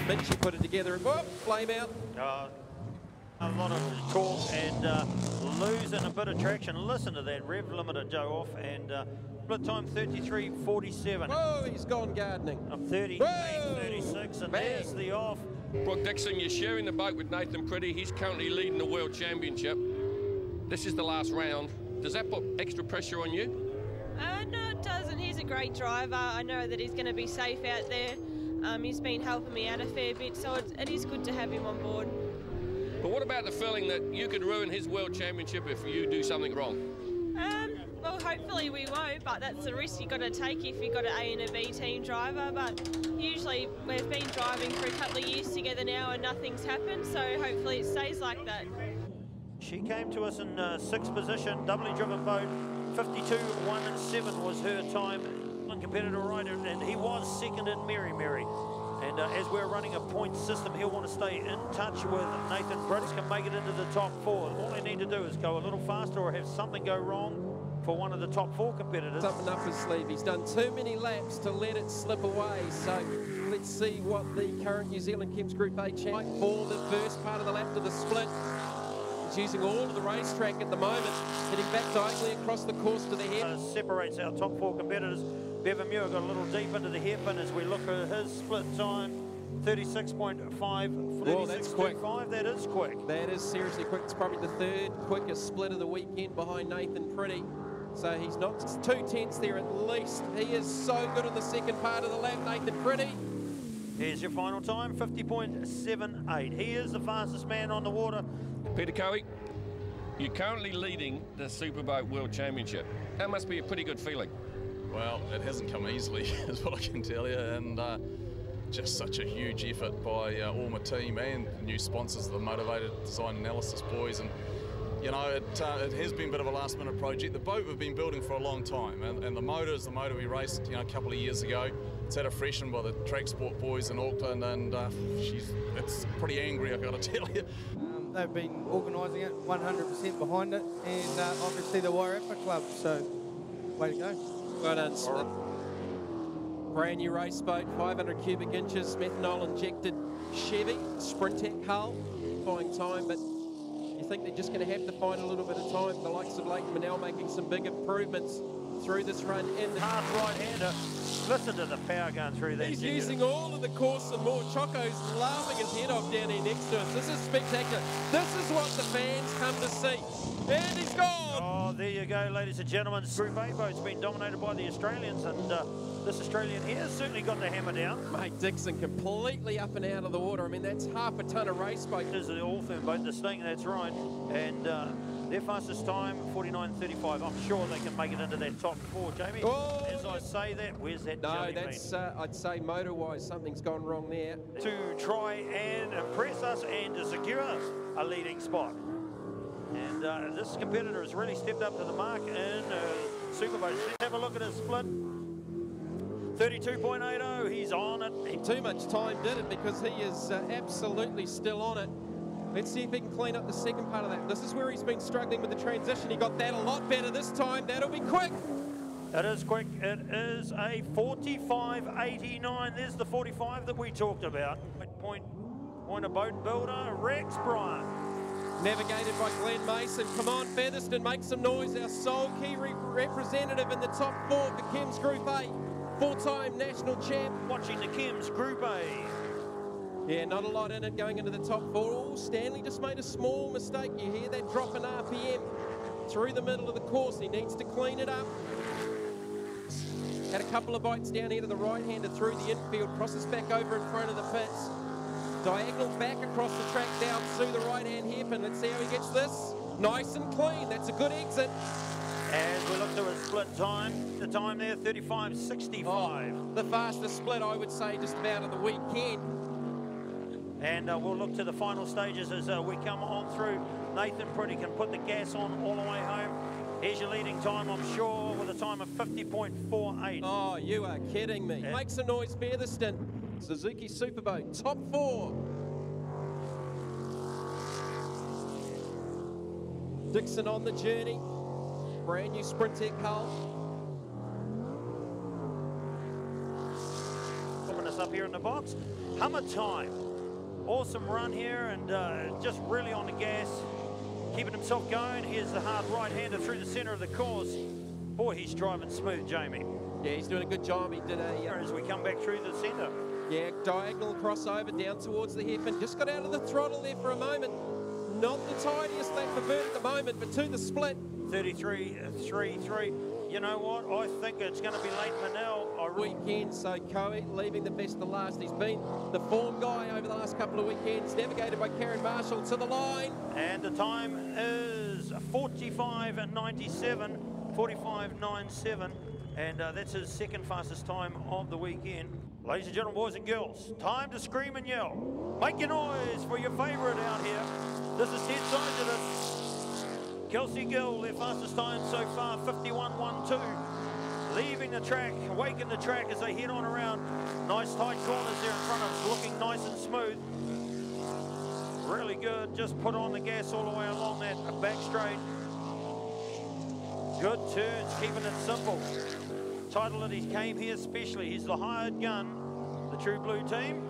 Mitchie put it together and whoop, flame out. A lot of talk and losing a bit of traction. Listen to that rev limiter go off and split time 33.47. Oh, he's gone gardening. 38.36 and there's the off. Brooke Dixon, you're sharing the boat with Nathan Pretty. He's currently leading the World Championship. This is the last round. Does that put extra pressure on you? No, it doesn't. He's a great driver. I know that he's going to be safe out there. He's been helping me out a fair bit, so it is good to have him on board. But what about the feeling that you could ruin his World Championship if you do something wrong? Well, hopefully we won't, but that's the risk you've got to take if you've got an A and a B team driver. But usually we've been driving for a couple of years together now and nothing's happened, so hopefully it stays like that. She came to us in 6th position, doubly driven boat. 52.17 was her time. One competitor rider, and he was second in Mary Mary. And as we're running a point system, he'll want to stay in touch with Nathan Brits, can make it into the top 4. All they need to do is go a little faster or have something go wrong for one of the top 4 competitors. Something up his sleeve. He's done too many laps to let it slip away. So let's see what the current New Zealand Chems Group A champ for the first part of the lap to the split. He's using all of the racetrack at the moment, heading back diagonally across the course to the head. Separates our top 4 competitors. Bevan Muir got a little deep into the hairpin as we look at his split time. 36.5, 36.5, that is quick. That is seriously quick. It's probably the 3rd quickest split of the weekend behind Nathan Pretty. So he's not 2 tenths there at least. He is so good in the second part of the lap, Nathan Pretty. Here's your final time, 50.78. He is the fastest man on the water. Peter Cowie, you're currently leading the Superboat World Championship. That must be a pretty good feeling. Well, it hasn't come easily, is what I can tell you, and just such a huge effort by all my team and the new sponsors, the Motivated Design Analysis boys, and you know, it has been a bit of a last-minute project. The boat we've been building for a long time, and the motor is the motor we raced, you know, a couple of years ago. It's had a freshened by the Track Sport boys in Auckland, and it's pretty angry, I've got to tell you. They've been organising it, 100% behind it, and obviously the Wairarapa Club, so way to go. Well done, Smith. Brand new race boat, 500 cubic inches, methanol injected Chevy, Sprintec hull, flying time, but you think they're just going to have to find a little bit of time. The likes of Leighton Manel making some big improvements through this run. In the half right-hander. Listen to the power going through that. He's using all of the course and more. Choco's laughing his head off down here next to us. This is spectacular. This is what the fans come to see. And he's gone. Oh, there you go, ladies and gentlemen. Group A boat's been dominated by the Australians, and this Australian here has certainly got the hammer down. Mate, Dixon completely up and out of the water. I mean, that's half a ton of race boat. This is the all-firm boat, this thing, that's right. And their fastest time, 49.35. I'm sure they can make it into that top 4, Jamie. Oh, as I say that, where's that No, that's, I'd say motor-wise, something's gone wrong there. To try and impress us and to secure a leading spot. And this competitor has really stepped up to the mark in Superboat. Let's have a look at his split. 32.80, he's on it. Too much time did it because he is absolutely still on it. Let's see if he can clean up the second part of that. This is where he's been struggling with the transition. He got that a lot better this time. That'll be quick. It is quick. It is a 45.89. There's the 45 that we talked about. Point a boat builder, Rex Bryant. Navigated by Glenn Mason. Come on, Featherston, make some noise. Our sole Kiwi representative in the top 4 for Chems Group A. 4-time national champ. Watching the Chems Group A. Yeah, not a lot in it going into the top 4. Oh, Stanley just made a small mistake. You hear that drop in RPM through the middle of the course. He needs to clean it up. Had a couple of bites down here to the right-hander through the infield. Crosses back over in front of the pits. Diagonal back across the track down through the right-hand hairpin. Let's see how he gets this. Nice and clean. That's a good exit. As we look to a split time, the time there, 35.65. Oh, the fastest split, I would say, just about of the weekend. And we'll look to the final stages as we come on through. Nathan Pretty can put the gas on all the way home. Here's your leading time, I'm sure, with a time of 50.48. Oh, you are kidding me. Make some noise, Featherston. Suzuki Superboat, top 4. Dixon on the journey. Brand new Sprintec hull. I'm going to us up here in the box. Hammer Time. Awesome run here, and just really on the gas, keeping himself going. Here's the hard right-hander through the centre of the course. Boy, he's driving smooth, Jamie. Yeah, he's doing a good job. He did As we come back through the centre. yeah, diagonal crossover down towards the hairpin. Just got out of the throttle there for a moment. Not the tidiest lap for Bert at the moment, but to the split. 33.33. You know what? I think it's going to be late Manel. Weekend, so Coe leaving the best to last. He's been the form guy over the last couple of weekends, navigated by Karen Marshall to the line. And the time is 45.97, 45.97, and that's his second fastest time of the weekend. Ladies and gentlemen, boys and girls, time to scream and yell. Make your noise for your favourite out here. This is Ted Sargent. Kelsey Gill, their fastest time so far, 51.12. Leaving the track, waking the track as they head on around. Nice tight corners there in front of us, looking nice and smooth. Really good, just put on the gas all the way along that back straight. Good turns, keeping it simple. Title that he came here specially. He's the hired gun, the True Blue team.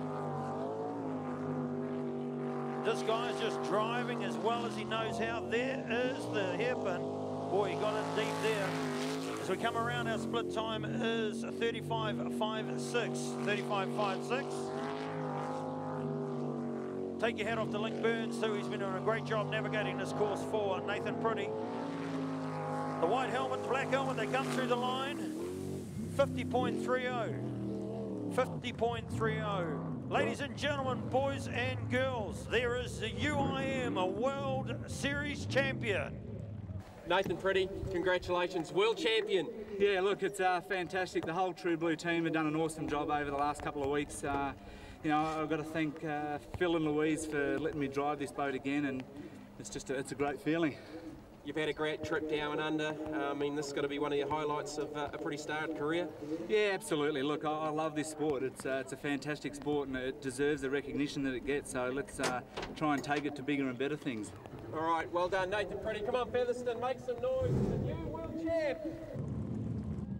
This guy's just driving as well as he knows how. There is the hairpin. Boy, he got in deep there. As we come around, our split time is 35.56. 35.56. Take your hat off to Link Burns too. He's been doing a great job navigating this course for Nathan Pretty. The white helmet, black helmet, they come through the line. 50.30. 50.30. Ladies and gentlemen, boys and girls, there is the UIM, a World Series champion. Nathan Pretty, congratulations, world champion. Yeah, look, it's fantastic. The whole True Blue team have done an awesome job over the last couple of weeks. You know, I've got to thank Phil and Louise for letting me drive this boat again, and it's a great feeling. You've had a great trip down and under. I mean, this has got to be one of your highlights of a pretty starred career. Yeah, absolutely. Look, I love this sport. It's a fantastic sport, and it deserves the recognition that it gets. So let's try and take it to bigger and better things. All right, well done, Nathan Pretty. Come on, Featherston, make some noise. The new world champ.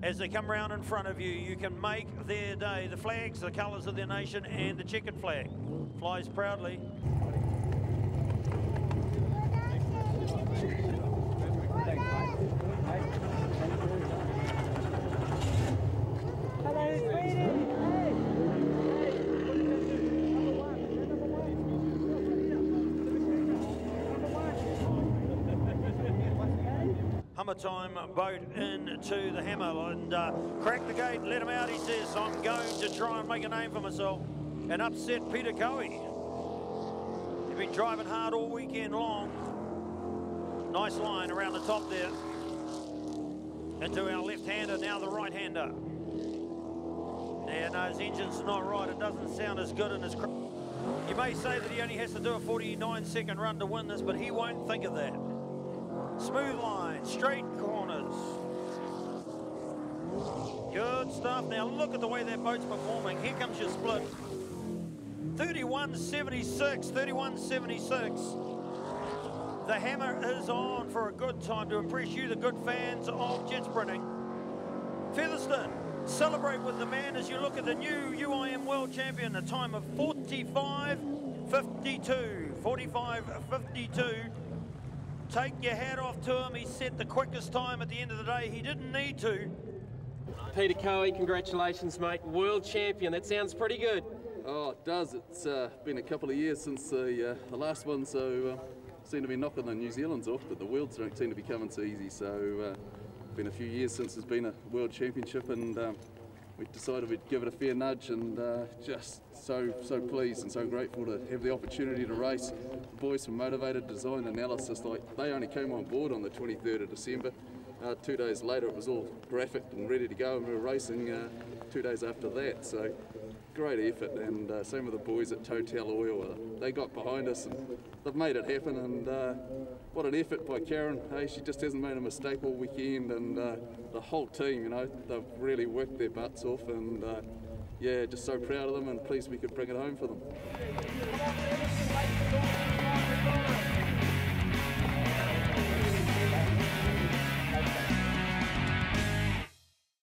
As they come round in front of you, you can make their day. The flags, the colours of their nation, and the checkered flag flies proudly. Hammer Time boat into the hammer and crack the gate, let him out, he says. I'm going to try and make a name for myself and upset Peter Coe. He's been driving hard all weekend long. Nice line around the top there. Into our left-hander, now the right-hander. Yeah, no, his engine's not right. It doesn't sound as good in his... You may say that he only has to do a 49-second run to win this, but he won't think of that. Smooth line, straight corners. Good stuff. Now look at the way that boat's performing. Here comes your split. 31.76, 31.76. The hammer is on for a good time to impress you, the good fans of jet sprinting. Featherston, celebrate with the man as you look at the new UIM World Champion, a time of 45.52. 45.52. Take your hat off to him. He set the quickest time at the end of the day. He didn't need to. Peter Coe, congratulations, mate. World champion. That sounds pretty good. Oh, it does. It's been a couple of years since the last one, so seem to be knocking the New Zealand's off, but the Worlds don't seem to be coming so easy. So been a few years since there's been a World Championship, and we decided we'd give it a fair nudge, and just so pleased and so grateful to have the opportunity to race. The boys from Motivated Design Analysis, like, they only came on board on the 23rd of December. 2 days later it was all graphic and ready to go, and we were racing 2 days after that. So great effort, and same with the boys at Total Oil. They got behind us and they've made it happen, and what an effort by Karen. Hey, she just hasn't made a mistake all weekend, and the whole team, you know, they've really worked their butts off, and yeah, just so proud of them and pleased we could bring it home for them.